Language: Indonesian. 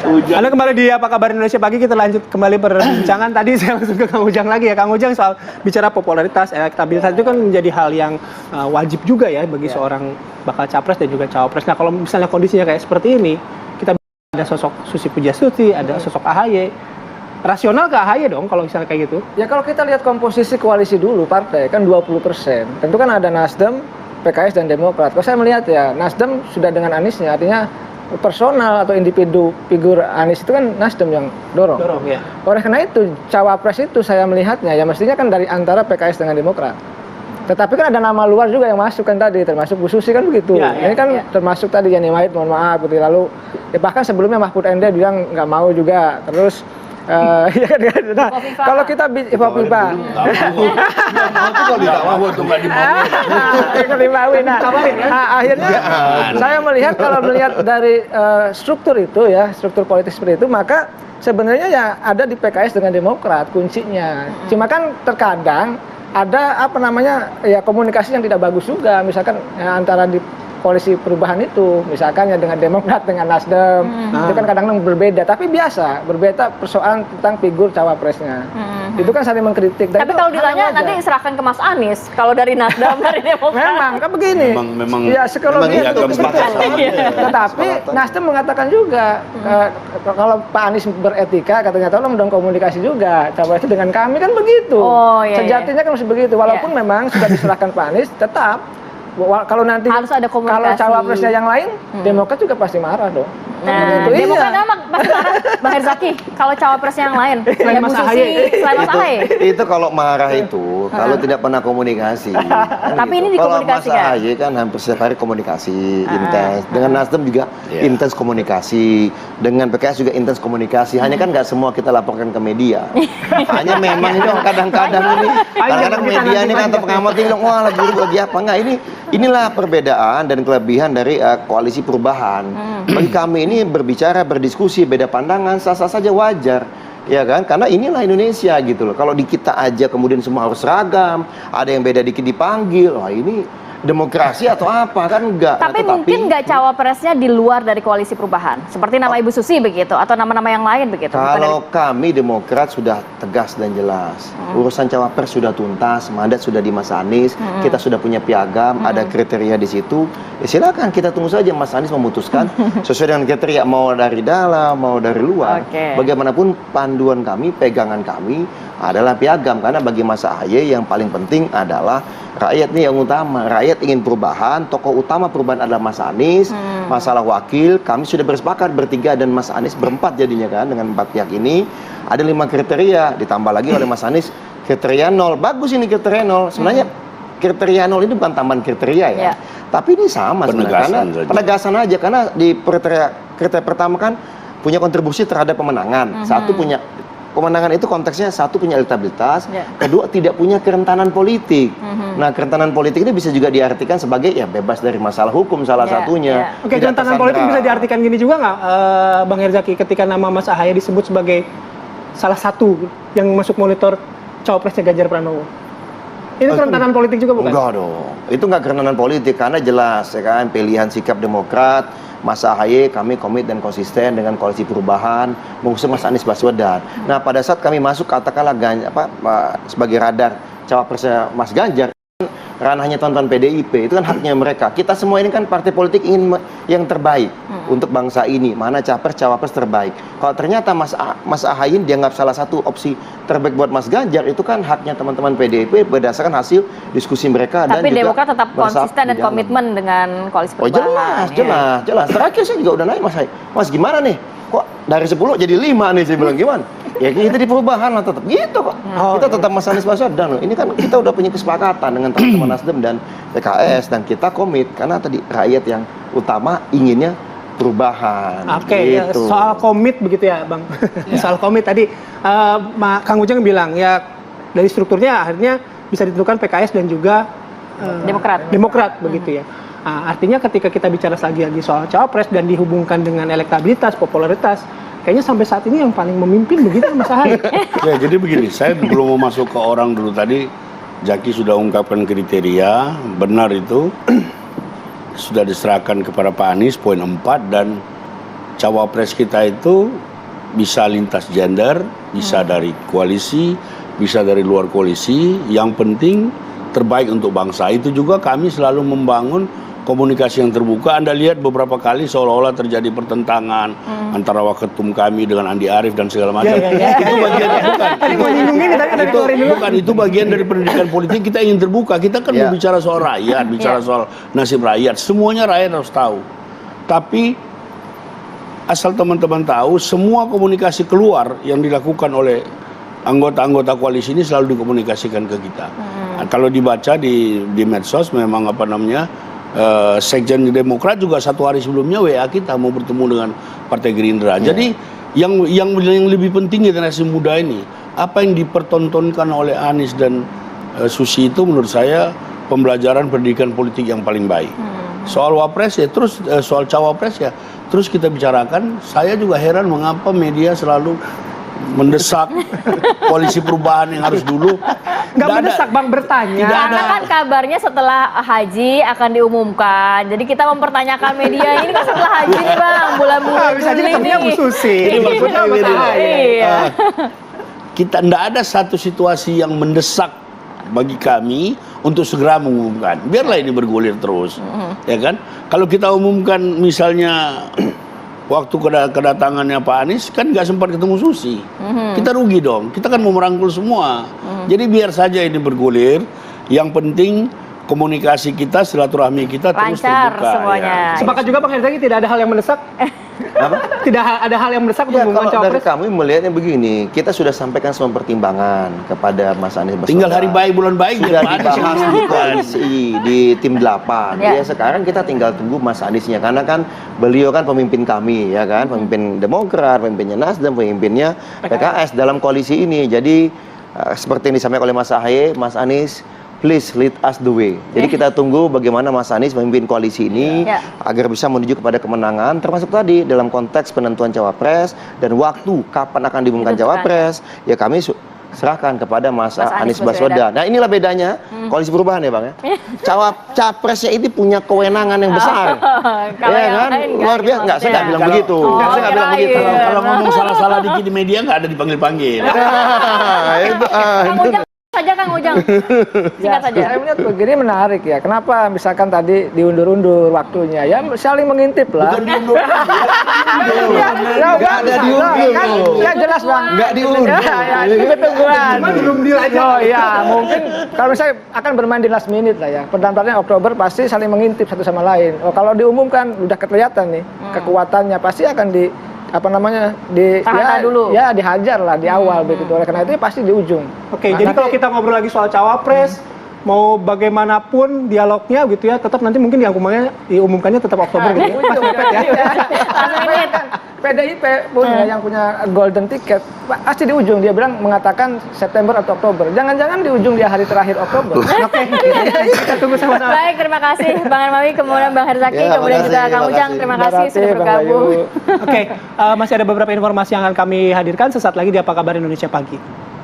Anda kembali di Apa Kabar Indonesia Pagi, kita lanjut kembali perbincangan. Tadi saya langsung ke Kang Ujang lagi ya. Kang Ujang, soal bicara popularitas, elektabilitas itu kan menjadi hal yang wajib juga ya bagi seorang bakal capres dan juga cawapres. Nah, kalau misalnya kondisinya kayak seperti ini, kita ada sosok Susi Pujiastuti, ada sosok AHY. Rasional ke AHY dong kalau misalnya kayak gitu? Ya kalau kita lihat komposisi koalisi dulu partai kan 20%. Tentu kan ada Nasdem, PKS dan Demokrat. Kalau saya melihat ya Nasdem sudah dengan Aniesnya, artinya personal atau individu figur Anies itu kan Nasdem yang dorong. Ya. Oleh karena itu cawapres itu saya melihatnya ya mestinya kan dari antara PKS dengan Demokrat. Tetapi kan ada nama luar juga yang masuk kan tadi, termasuk Bu Susi kan begitu. Ini kan termasuk tadi Yeni Wahid, mohon maaf, gitu. Lalu ya bahkan sebelumnya Mahfud MD bilang nggak mau juga. Terus ya kan, nah, kalau kita Iva-Pipa akhirnya saya melihat kalau melihat dari struktur itu ya, struktur politik seperti itu, maka sebenarnya ya ada di PKS dengan Demokrat kuncinya. Cuma kan terkadang ada apa namanya ya komunikasi yang tidak bagus juga, misalkan ya, antara di koalisi perubahan itu, misalkan ya dengan Demokrat dengan Nasdem, itu kan kadang-kadang berbeda, tapi biasa berbeda persoalan tentang figur cawapresnya. Itu kan saling mengkritik. Tapi kalau ditanya nanti serahkan ke Mas Anies, kalau dari Nasdem, dari Demokrat. Memang kan begini. Memang ya psikologi itu betul. Tetapi Nasdem mengatakan juga kalau Pak Anies beretika, katanya tolong dong komunikasi juga cawapresnya dengan kami kan begitu. Sejatinya kan harus begitu. Walaupun memang sudah diserahkan Pak Anies, tetap kalau nanti harus ada komunikasi. Kalau cawapresnya yang lain, Demokrat juga pasti marah dong. Nah, Demokrat memang pasti marah, Bang Herzaki. Kalau cawapresnya yang lain, selain Mas AHY, itu kalau marah itu, kalau tidak pernah komunikasi. Tapi ini dikomunikasikan. Kalau Mas AHY kan hampir setiap hari komunikasi intens. Dengan Nasdem juga intens komunikasi. Dengan PKS juga intens komunikasi. Hanya kan nggak semua kita laporkan ke media. Hanya memang ini kadang-kadang ini, kadang-kadang media ini kan atau pengamat ini bilang, wah lagi apa enggak ini. Inilah perbedaan dan kelebihan dari koalisi perubahan. Bagi kami ini berbicara, berdiskusi, beda pandangan, sah-sah saja wajar. Ya kan? Karena inilah Indonesia gitu loh. Kalau di kita aja kemudian semua harus seragam, ada yang beda dikit dipanggil. Wah ini demokrasi atau apa kan enggak. Tapi mungkin nggak cawapresnya di luar dari koalisi perubahan, seperti nama Ibu Susi begitu, atau nama-nama yang lain begitu. Kalau kami Demokrat sudah tegas dan jelas, urusan cawapres sudah tuntas, mandat sudah di Mas Anies, kita sudah punya piagam, ada kriteria di situ. Ya silakan kita tunggu saja Mas Anies memutuskan sesuai dengan kriteria, mau dari dalam, mau dari luar. Bagaimanapun panduan kami, pegangan kami adalah piagam, karena bagi Mas AHY yang paling penting adalah rakyat ini yang utama. Rakyat ingin perubahan, tokoh utama perubahan adalah Mas Anies. Masalah wakil, kami sudah bersepakat bertiga dan Mas Anies berempat jadinya kan, dengan 4 pihak ini. Ada 5 kriteria, ditambah lagi oleh Mas Anies kriteria 0. Bagus ini kriteria 0. Sebenarnya kriteria 0 ini bukan tambahan kriteria ya. Tapi ini sama sebenarnya, penegasan aja. Karena di kriteria pertama kan punya kontribusi terhadap pemenangan. Satu punya kemenangan itu konteksnya, satu punya elektabilitas, kedua tidak punya kerentanan politik. Nah, kerentanan politik ini bisa juga diartikan sebagai ya bebas dari masalah hukum salah satunya. Oke, kerentanan politik bisa diartikan gini juga nggak, Bang Herzaki, ketika nama Mas AHY disebut sebagai salah satu yang masuk monitor cawapresnya Ganjar Pranowo? Ini kerentanan politik juga bukan? Enggak dong, itu nggak kerentanan politik karena jelas ya kan pilihan sikap Demokrat. Mas AHY kami komit dan konsisten dengan koalisi perubahan mengusung Mas Anies Baswedan. Nah pada saat kami masuk katakanlah sebagai radar cawapresnya Mas Ganjar, ranahnya teman-teman PDIP, itu kan haknya mereka. Kita semua ini kan partai politik ingin yang terbaik untuk bangsa ini. Mana cawapres terbaik. Kalau ternyata Mas AHY dianggap salah satu opsi terbaik buat Mas Ganjar, itu kan haknya teman-teman PDIP berdasarkan hasil diskusi mereka. Tapi dan juga Demokrat tetap konsisten dan komitmen dengan koalisi perubahan. Jelas. Terakhir saya juga udah naik Mas AHY. Mas gimana nih? Kok dari 10 jadi 5 nih, saya bilang gimana? Ya kita di perubahan lah tetap gitu kok. Kita tetap Mas Anies Baswedan loh. Ini kan kita udah punya kesepakatan dengan teman-teman Nasdem dan PKS, dan kita komit karena tadi rakyat yang utama inginnya perubahan. Gitu. Soal komit begitu ya, Bang. Soal komit tadi Kang Ujang bilang ya dari strukturnya akhirnya bisa ditentukan PKS dan juga Demokrat begitu ya. Artinya ketika kita bicara lagi soal cawapres dan dihubungkan dengan elektabilitas, popularitas, kayaknya sampai saat ini yang paling memimpin begitu Mas AHY. Ya jadi begini, saya belum mau masuk ke orang dulu tadi. Jaki sudah ungkapkan kriteria, benar itu sudah diserahkan kepada Pak Anies poin 4 dan cawapres kita itu bisa lintas gender, bisa dari koalisi, bisa dari luar koalisi. Yang penting terbaik untuk bangsa. Itu juga kami selalu membangun komunikasi yang terbuka. Anda lihat beberapa kali seolah-olah terjadi pertentangan antara waketum kami dengan Andi Arief dan segala macam. Itu bagian Tadi mau nyinggung ini, tadi ada keluarin dulu. bukan itu bagian dari pendidikan politik. Kita ingin terbuka. Kita kan mau bicara soal rakyat, bicara soal nasib rakyat. Semuanya rakyat harus tahu. Tapi asal teman-teman tahu, semua komunikasi keluar yang dilakukan oleh anggota-anggota koalisi ini selalu dikomunikasikan ke kita. Kalau dibaca di medsos memang apa namanya, Sekjen Demokrat juga 1 hari sebelumnya WA kita mau bertemu dengan Partai Gerindra. Jadi yang lebih penting generasi muda ini, apa yang dipertontonkan oleh Anies dan Susi itu menurut saya pembelajaran pendidikan politik yang paling baik. Soal wapres ya terus, soal cawapres ya terus kita bicarakan. Saya juga heran mengapa media selalu mendesak koalisi perubahan yang harus dulu. Nggak mendesak, Bang, bertanya. Karena kan kabarnya setelah haji akan diumumkan. Jadi kita mempertanyakan media ini kan setelah haji nih, Bang, bulan-bulan Bisa jadi Juli ketemunya Bu nih. Susi. Maksudnya Mas Ahaye. Iya. Kita tidak ada satu situasi yang mendesak bagi kami untuk segera mengumumkan. Biarlah ini bergulir terus, ya kan? Kalau kita umumkan misalnya waktu kedatangannya Pak Anies kan nggak sempat ketemu Susi, kita rugi dong. Kita kan mau merangkul semua. Jadi biar saja ini bergulir. Yang penting komunikasi kita, silaturahmi kita terus Lancar terbuka. semuanya. Ya. Sepakat juga Bang Herzaki, tidak ada hal yang mendesak. Apa? Tidak ada hal yang mendesak untuk Ya, mengumumkan kalau dari cawapres. kami melihatnya begini, kita sudah sampaikan semua pertimbangan kepada Mas Anies Baswedan. Tinggal hari baik bulan baik sudah Pak Anies yang dibahas di mengumumkan. koalisi di tim 8. Ya. Ya sekarang kita tinggal tunggu Mas Aniesnya karena kan beliau kan pemimpin kami ya kan, pemimpin Demokrat, pemimpinnya Nasdem, pemimpinnya PKS dalam koalisi ini. Jadi seperti yang disampaikan oleh Mas Ahaye, Mas Anies, please lead us the way. Jadi kita tunggu bagaimana Mas Anies memimpin koalisi ini Ya. agar bisa menuju kepada kemenangan, termasuk tadi dalam konteks penentuan cawapres dan waktu kapan akan diumumkan Ditentukan, cawapres. Ya kami serahkan kepada Mas Anies Baswedan. Nah inilah bedanya koalisi perubahan ya Bang ya. Capresnya ini punya kewenangan yang besar. Kalau Ya yang kan? lain Luar biasa. Enggak, saya nggak bilang Kalau- begitu. Oh, Saya nggak bilang kirain. begitu. Kalau ngomong salah-salah dikit di media nggak ada dipanggil-panggil. Itu, Kang Ujang saja, Kang Ujang. Singkat saja. Saya melihat begini menarik ya. Kenapa misalkan tadi diundur-undur waktunya? Ya saling mengintip lah. Bukan diundur. Nggak ada diundur. Kan, ya jelas Bang. Nggak diundur. Ya, itu tungguan. Cuma belum deal aja. Oh iya, mungkin kalau misalnya akan bermain di last minute lah ya. Pendaftarannya Oktober pasti saling mengintip satu sama lain. Oh, kalau diumumkan udah kelihatan nih kekuatannya pasti akan di apa namanya Tahan dulu. ya dihajar lah di awal begitu. Oleh karena itu ya pasti di ujung. Oke, Nah, jadi nanti- kalau kita ngobrol lagi soal cawapres, mau bagaimanapun dialognya gitu ya, tetap nanti mungkin diumumkannya tetap Oktober gitu ya. Pas mepet ya. Langsung ini. PDIP punya yang punya golden ticket pasti di ujung dia bilang mengatakan September atau Oktober. Jangan-jangan di ujung dia hari terakhir Oktober. Oke, kita tunggu sama-sama. Baik, terima kasih Bang Hermawi, kemudian Bang Herzaki, Ya, kemudian makasih, juga Kang Ujang. makasih. Terima Mbak kasih Rati, sudah Bang bergabung. Bayu. Oke, masih ada beberapa informasi yang akan kami hadirkan sesaat lagi di Apa Kabar Indonesia Pagi.